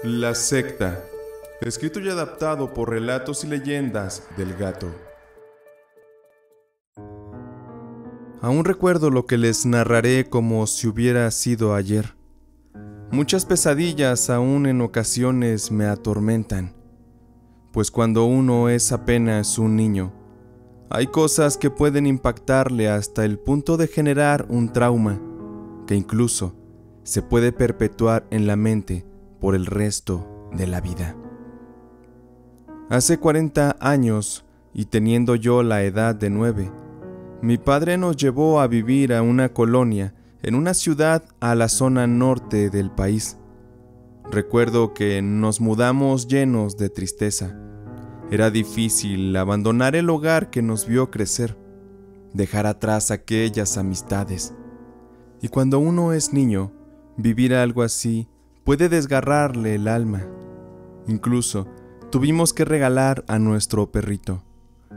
La secta, escrito y adaptado por Relatos y Leyendas del Gato. Aún recuerdo lo que les narraré como si hubiera sido ayer. Muchas pesadillas aún en ocasiones me atormentan, pues cuando uno es apenas un niño, hay cosas que pueden impactarle hasta el punto de generar un trauma, que incluso se puede perpetuar en la mente por el resto de la vida. Hace 40 años, y teniendo yo la edad de 9, mi padre nos llevó a vivir a una colonia en una ciudad a la zona norte del país. Recuerdo que nos mudamos llenos de tristeza. Era difícil abandonar el hogar que nos vio crecer, dejar atrás aquellas amistades. Y cuando uno es niño, vivir algo así puede desgarrarle el alma. Incluso tuvimos que regalar a nuestro perrito.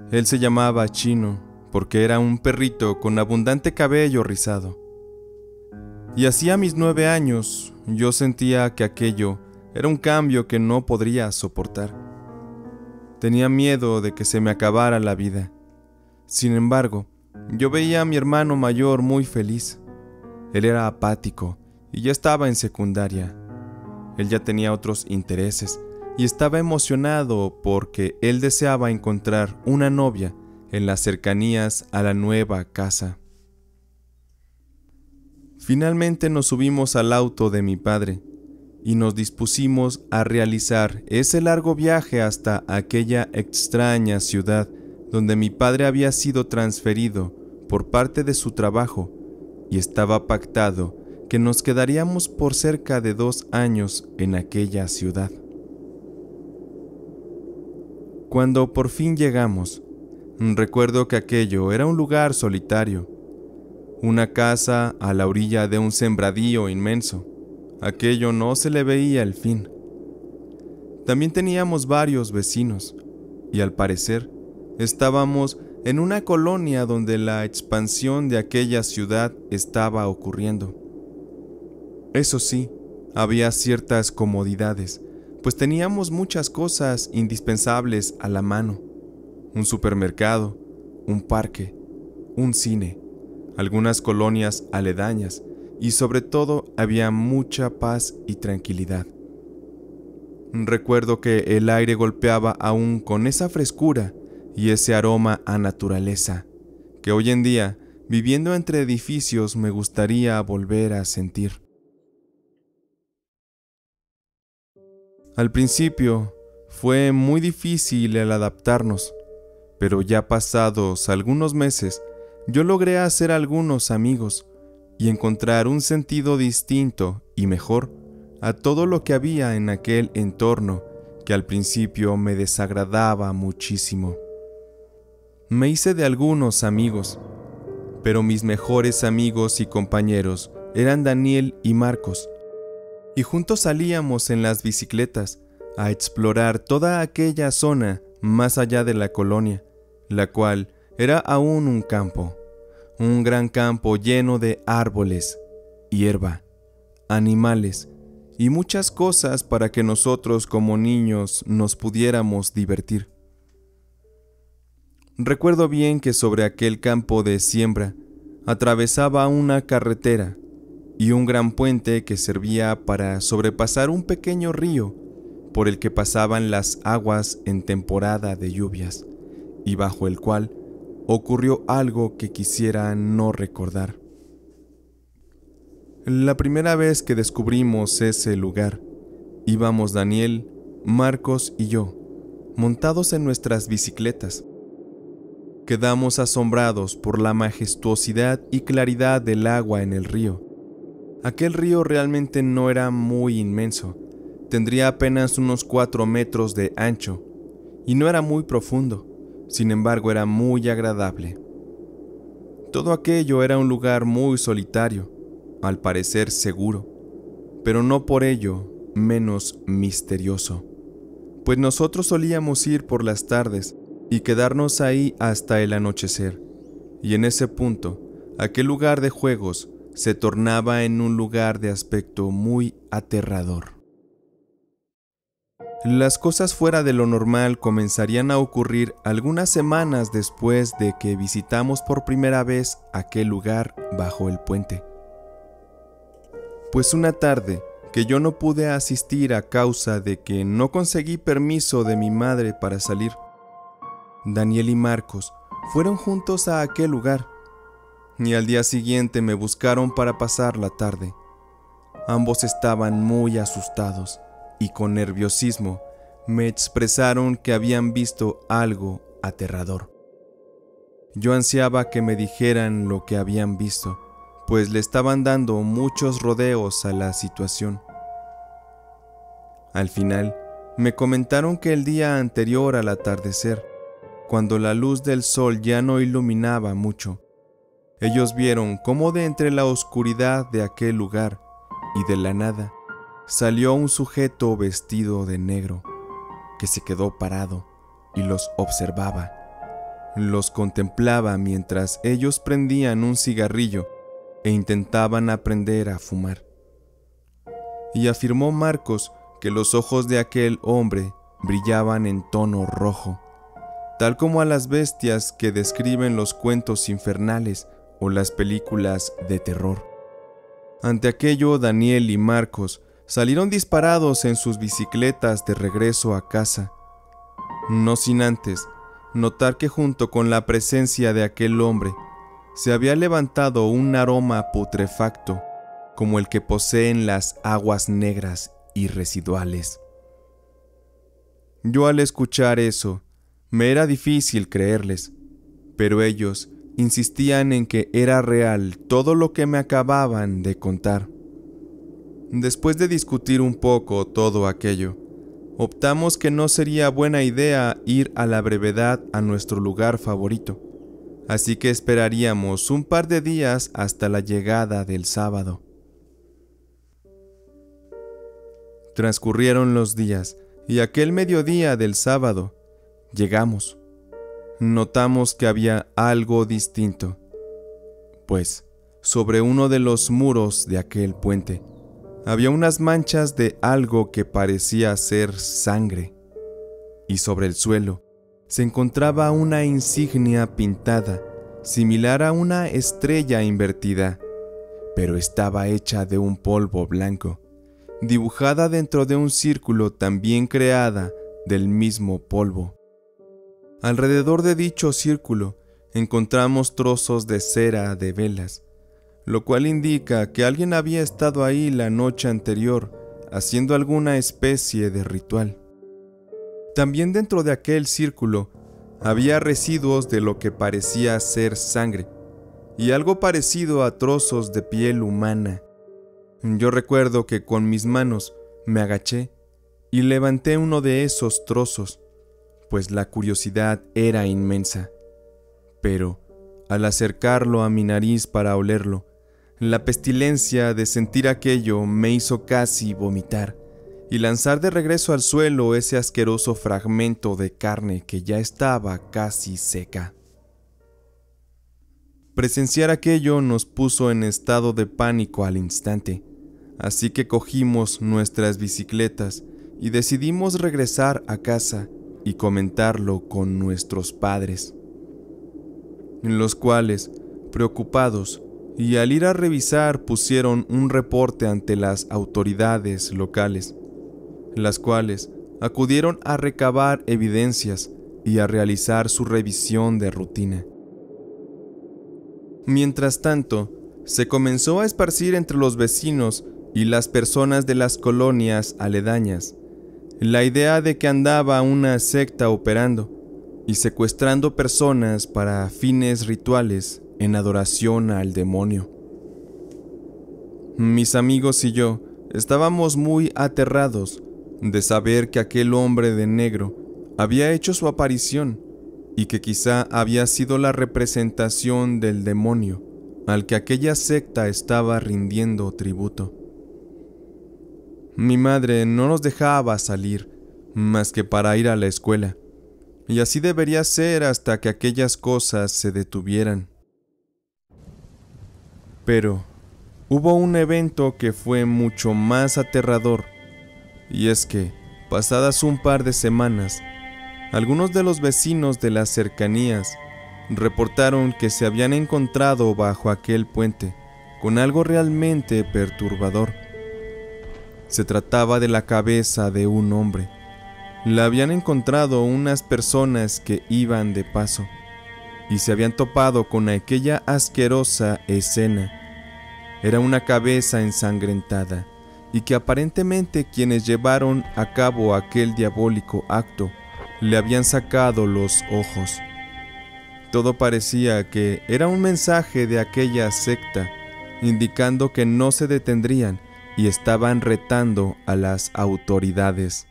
Él se llamaba Chino, porque era un perrito con abundante cabello rizado. Y hacía mis 9 años, yo sentía que aquello era un cambio que no podría soportar. Tenía miedo de que se me acabara la vida. Sin embargo, yo veía a mi hermano mayor muy feliz. Él era apático y ya estaba en secundaria. Él ya tenía otros intereses y estaba emocionado porque él deseaba encontrar una novia en las cercanías a la nueva casa. Finalmente nos subimos al auto de mi padre y nos dispusimos a realizar ese largo viaje hasta aquella extraña ciudad donde mi padre había sido transferido por parte de su trabajo y estaba pactado que nos quedaríamos por cerca de 2 años en aquella ciudad. Cuando por fin llegamos, recuerdo que aquello era un lugar solitario, una casa a la orilla de un sembradío inmenso. Aquello no se le veía el fin. También teníamos varios vecinos, y al parecer estábamos en una colonia donde la expansión de aquella ciudad estaba ocurriendo. Eso sí, había ciertas comodidades, pues teníamos muchas cosas indispensables a la mano: un supermercado, un parque, un cine, algunas colonias aledañas y sobre todo había mucha paz y tranquilidad. Recuerdo que el aire golpeaba aún con esa frescura y ese aroma a naturaleza que hoy en día, viviendo entre edificios, me gustaría volver a sentir. Al principio fue muy difícil el adaptarnos, pero ya pasados algunos meses yo logré hacer algunos amigos y encontrar un sentido distinto y mejor a todo lo que había en aquel entorno que al principio me desagradaba muchísimo. Me hice de algunos amigos, pero mis mejores amigos y compañeros eran Daniel y Marcos, y juntos salíamos en las bicicletas a explorar toda aquella zona más allá de la colonia, la cual era aún un campo, un gran campo lleno de árboles, hierba, animales y muchas cosas para que nosotros como niños nos pudiéramos divertir. Recuerdo bien que sobre aquel campo de siembra atravesaba una carretera y un gran puente que servía para sobrepasar un pequeño río por el que pasaban las aguas en temporada de lluvias y bajo el cual ocurrió algo que quisiera no recordar. La primera vez que descubrimos ese lugar, íbamos Daniel, Marcos y yo, montados en nuestras bicicletas. Quedamos asombrados por la majestuosidad y claridad del agua en el río. Aquel río realmente no era muy inmenso, tendría apenas unos 4 metros de ancho y no era muy profundo. Sin embargo, era muy agradable. Todo aquello era un lugar muy solitario, al parecer seguro, pero no por ello menos misterioso, pues nosotros solíamos ir por las tardes y quedarnos ahí hasta el anochecer, y en ese punto, aquel lugar de juegos se tornaba en un lugar de aspecto muy aterrador. Las cosas fuera de lo normal comenzarían a ocurrir algunas semanas después de que visitamos por primera vez aquel lugar bajo el puente. Pues una tarde que yo no pude asistir a causa de que no conseguí permiso de mi madre para salir, Daniel y Marcos fueron juntos a aquel lugar y al día siguiente me buscaron para pasar la tarde. Ambos estaban muy asustados y con nerviosismo me expresaron que habían visto algo aterrador. Yo ansiaba que me dijeran lo que habían visto, pues le estaban dando muchos rodeos a la situación. Al final, me comentaron que el día anterior al atardecer, cuando la luz del sol ya no iluminaba mucho, ellos vieron cómo de entre la oscuridad de aquel lugar y de la nada salió un sujeto vestido de negro que se quedó parado y los observaba. Los contemplaba mientras ellos prendían un cigarrillo e intentaban aprender a fumar. Y afirmó Marcos que los ojos de aquel hombre brillaban en tono rojo, tal como a las bestias que describen los cuentos infernales o las películas de terror. Ante aquello, Daniel y Marcos salieron disparados en sus bicicletas de regreso a casa, no sin antes notar que junto con la presencia de aquel hombre se había levantado un aroma putrefacto como el que poseen las aguas negras y residuales. Yo al escuchar eso, me era difícil creerles, pero ellos insistían en que era real todo lo que me acababan de contar. Después de discutir un poco todo aquello, optamos que no sería buena idea ir a la brevedad a nuestro lugar favorito, así que esperaríamos un par de días hasta la llegada del sábado. Transcurrieron los días y aquel mediodía del sábado llegamos. Notamos que había algo distinto, pues sobre uno de los muros de aquel puente había unas manchas de algo que parecía ser sangre, y sobre el suelo se encontraba una insignia pintada similar a una estrella invertida, pero estaba hecha de un polvo blanco, dibujada dentro de un círculo también creada del mismo polvo. Alrededor de dicho círculo encontramos trozos de cera de velas, lo cual indica que alguien había estado ahí la noche anterior haciendo alguna especie de ritual. También dentro de aquel círculo había residuos de lo que parecía ser sangre y algo parecido a trozos de piel humana. Yo recuerdo que con mis manos me agaché y levanté uno de esos trozos, pues la curiosidad era inmensa. Pero, al acercarlo a mi nariz para olerlo, la pestilencia de sentir aquello me hizo casi vomitar y lanzar de regreso al suelo ese asqueroso fragmento de carne que ya estaba casi seca. Presenciar aquello nos puso en estado de pánico al instante, así que cogimos nuestras bicicletas y decidimos regresar a casa y comentarlo con nuestros padres, los cuales, preocupados, y al ir a revisar pusieron un reporte ante las autoridades locales, las cuales acudieron a recabar evidencias y a realizar su revisión de rutina. Mientras tanto, se comenzó a esparcir entre los vecinos y las personas de las colonias aledañas la idea de que andaba una secta operando y secuestrando personas para fines rituales en adoración al demonio. Mis amigos y yo estábamos muy aterrados de saber que aquel hombre de negro había hecho su aparición y que quizá había sido la representación del demonio al que aquella secta estaba rindiendo tributo. Mi madre no nos dejaba salir más que para ir a la escuela, y así debería ser hasta que aquellas cosas se detuvieran. Pero hubo un evento que fue mucho más aterrador, y es que, Pasadas un par de semanas, algunos de los vecinos de las cercanías reportaron que se habían encontrado bajo aquel puente con algo realmente perturbador. Se trataba de la cabeza de un hombre. La habían encontrado unas personas que iban de paso y se habían topado con aquella asquerosa escena. Era una cabeza ensangrentada y que aparentemente quienes llevaron a cabo aquel diabólico acto le habían sacado los ojos. Todo parecía que era un mensaje de aquella secta, indicando que no se detendrían y estaban retando a las autoridades.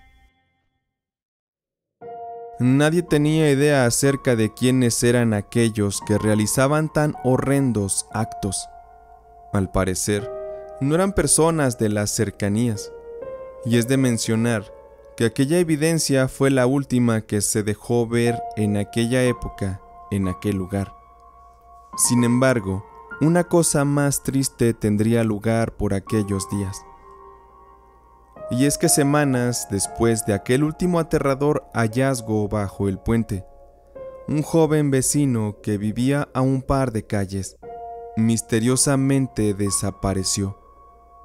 Nadie tenía idea acerca de quiénes eran aquellos que realizaban tan horrendos actos. Al parecer, no eran personas de las cercanías, y es de mencionar que aquella evidencia fue la última que se dejó ver en aquella época, en aquel lugar. Sin embargo, una cosa más triste tendría lugar por aquellos días. Y es que semanas después de aquel último aterrador hallazgo bajo el puente, un joven vecino que vivía a un par de calles, misteriosamente desapareció.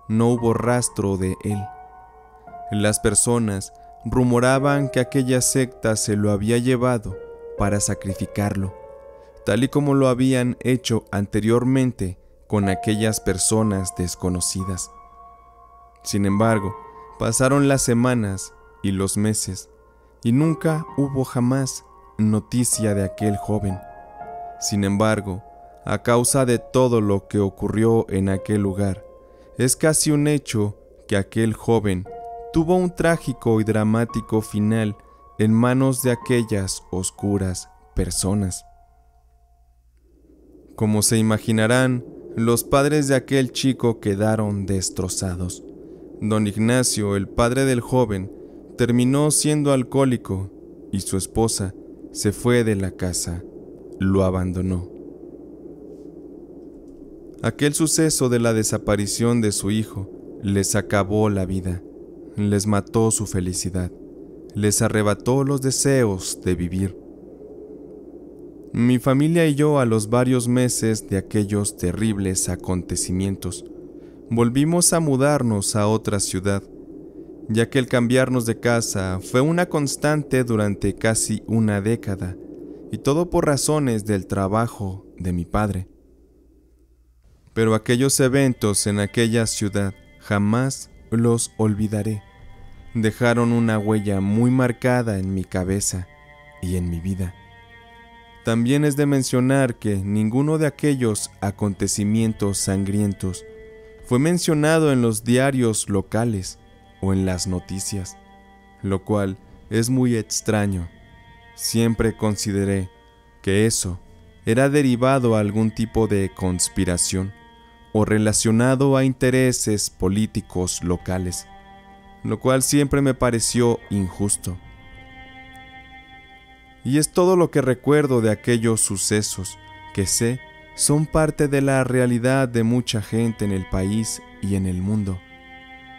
No hubo rastro de él. Las personas rumoraban que aquella secta se lo había llevado para sacrificarlo, tal y como lo habían hecho anteriormente con aquellas personas desconocidas. Sin embargo, pasaron las semanas y los meses, y nunca hubo jamás noticia de aquel joven. Sin embargo, a causa de todo lo que ocurrió en aquel lugar, es casi un hecho que aquel joven tuvo un trágico y dramático final en manos de aquellas oscuras personas. Como se imaginarán, los padres de aquel chico quedaron destrozados. Don Ignacio, el padre del joven, terminó siendo alcohólico y su esposa se fue de la casa, lo abandonó. Aquel suceso de la desaparición de su hijo les acabó la vida, les mató su felicidad, les arrebató los deseos de vivir. Mi familia y yo, a los varios meses de aquellos terribles acontecimientos, volvimos a mudarnos a otra ciudad, ya que el cambiarnos de casa fue una constante durante casi una década, y todo por razones del trabajo de mi padre. Pero aquellos eventos en aquella ciudad jamás los olvidaré. Dejaron una huella muy marcada en mi cabeza y en mi vida. También es de mencionar que ninguno de aquellos acontecimientos sangrientos fue mencionado en los diarios locales o en las noticias, lo cual es muy extraño. Siempre consideré que eso era derivado a algún tipo de conspiración o relacionado a intereses políticos locales, lo cual siempre me pareció injusto. Y es todo lo que recuerdo de aquellos sucesos que sé son parte de la realidad de mucha gente en el país y en el mundo.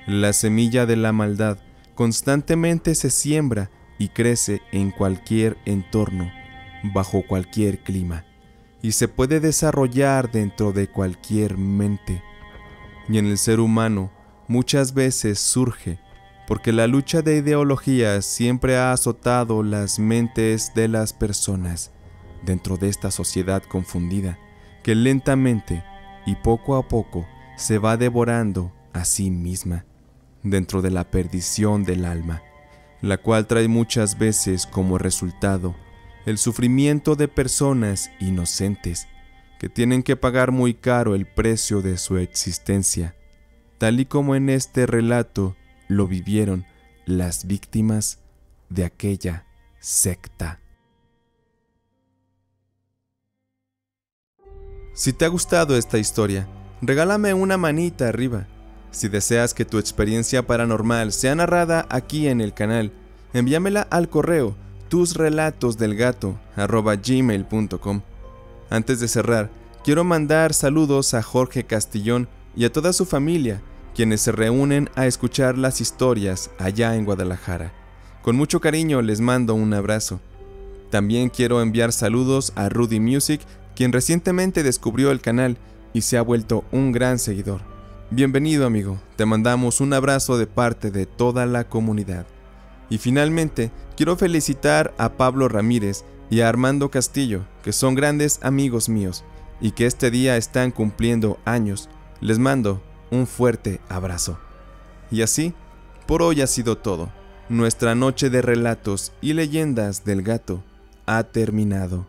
La semilla de la maldad constantemente se siembra y crece en cualquier entorno, bajo cualquier clima, y se puede desarrollar dentro de cualquier mente. Y en el ser humano muchas veces surge porque la lucha de ideologías siempre ha azotado las mentes de las personas dentro de esta sociedad confundida, que lentamente y poco a poco se va devorando a sí misma, dentro de la perdición del alma, la cual trae muchas veces como resultado el sufrimiento de personas inocentes que tienen que pagar muy caro el precio de su existencia, tal y como en este relato lo vivieron las víctimas de aquella secta. Si te ha gustado esta historia, regálame una manita arriba. Si deseas que tu experiencia paranormal sea narrada aquí en el canal, envíamela al correo tusrelatosdelgato@gmail.com. Antes de cerrar, quiero mandar saludos a Jorge Castillón y a toda su familia, quienes se reúnen a escuchar las historias allá en Guadalajara. Con mucho cariño les mando un abrazo. También quiero enviar saludos a Rudy Music, quien recientemente descubrió el canal y se ha vuelto un gran seguidor. Bienvenido, amigo, te mandamos un abrazo de parte de toda la comunidad. Y finalmente, quiero felicitar a Pablo Ramírez y a Armando Castillo, que son grandes amigos míos y que este día están cumpliendo años. Les mando un fuerte abrazo. Y así, por hoy ha sido todo. Nuestra noche de relatos y leyendas del gato ha terminado.